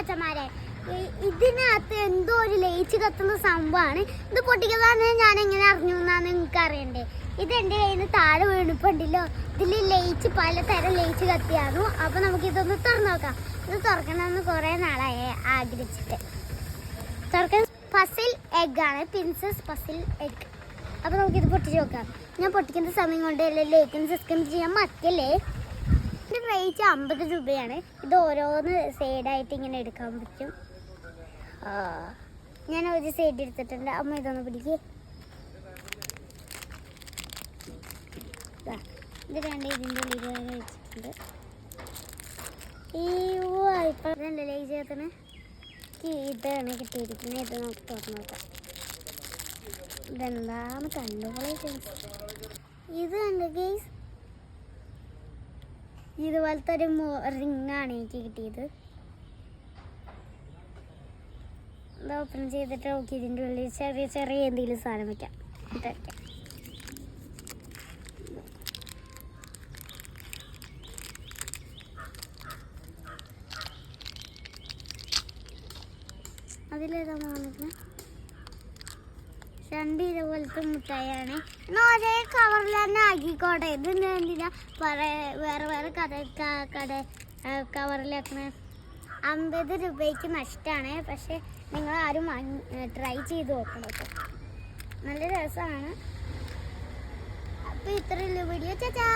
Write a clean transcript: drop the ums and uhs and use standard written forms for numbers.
അച്ഛന്മാരെ ഇതിനകത്ത് എന്തോ ഒരു ലയിച്ച് കത്തുന്ന സംഭവമാണ്. ഇത് പൊട്ടിക്കുന്നതാണ് ഞാൻ എങ്ങനെ അറിഞ്ഞു എന്നാണ് നിങ്ങൾക്ക് അറിയണ്ടേ. ഇത് എൻ്റെ കയ്യിൽ നിന്ന് താഴെ വീണിപ്പുണ്ടല്ലോ. ഇതിൽ ലയിച്ച് പലതരം ലയിച്ച് കത്തിയായിരുന്നു. അപ്പോൾ നമുക്കിതൊന്ന് തുറന്നു നോക്കാം. ഇത് തുറക്കണമെന്ന് കുറേ നാളായി ആഗ്രഹിച്ചിട്ട്. തുറക്കാൻ പസിൽ എഗ്ഗാണ്, പ്രിൻസസ് പസിൽ എഗ്. അപ്പോൾ നമുക്കിത് പൊട്ടിച്ച് നോക്കാം. ഞാൻ പൊട്ടിക്കുന്ന സമയം കൊണ്ട് ലൈക്കും സബ്സ്ക്രൈബ് ചെയ്യാൻ മറക്കല്ലേ. ഇതിൻ്റെ റേറ്റ് 50 രൂപയാണ്. ഇത് ഓരോന്ന് സൈഡായിട്ട് ഇങ്ങനെ എടുക്കാൻ പറ്റും. ഞാൻ ഒരു സൈഡ് എടുത്തിട്ടുണ്ട്. അമ്മ ഇതൊന്ന് പിടിക്ക്. ഇത് രണ്ട് ഇതിൻ്റെ ഉള്ളിൽ വെച്ചിട്ടുണ്ട്. ഇപ്പം ഇതല്ലേ ചേർത്തണ് ഇതാണ് കിട്ടിയിരിക്കുന്നത്. ഇത് നമുക്ക് തുറന്നു നോക്കാം. ഇതെന്താണ് കണ്ടുപോലെ ഇത് കണ്ടു ഗൈസ്. ഇതുപോലത്തെ ഒരു റിങ്ങാണ് എനിക്ക് കിട്ടിയത്. ഇത് ഓപ്പൺ ചെയ്തിട്ട് നോക്കി ഇതിൻ്റെ ഉള്ളിൽ ചെറിയ ചെറിയ എന്തെങ്കിലും സാധനം വയ്ക്കാം. ഇതൊക്കെ അതിലേതാണ് വന്നിട്ട് രണ്ട് ഇതുപോലത്തെ മുട്ടായാണ്. എന്നാൽ ഒരേ കവറിൽ തന്നെ ആക്കിക്കോട്ടെ. ഇത് എന്തിനാ വേറെ വേറെ കവറിലാക്കണ? 50 രൂപയ്ക്ക് നഷ്ടമാണ്. പക്ഷെ നിങ്ങൾ ആരും ട്രൈ ചെയ്ത് നോക്കണം കേട്ടോ. നല്ല രസമാണ്. അപ്പോൾ ഇത്രയുള്ള വീഡിയോ. ചാച്ചാ.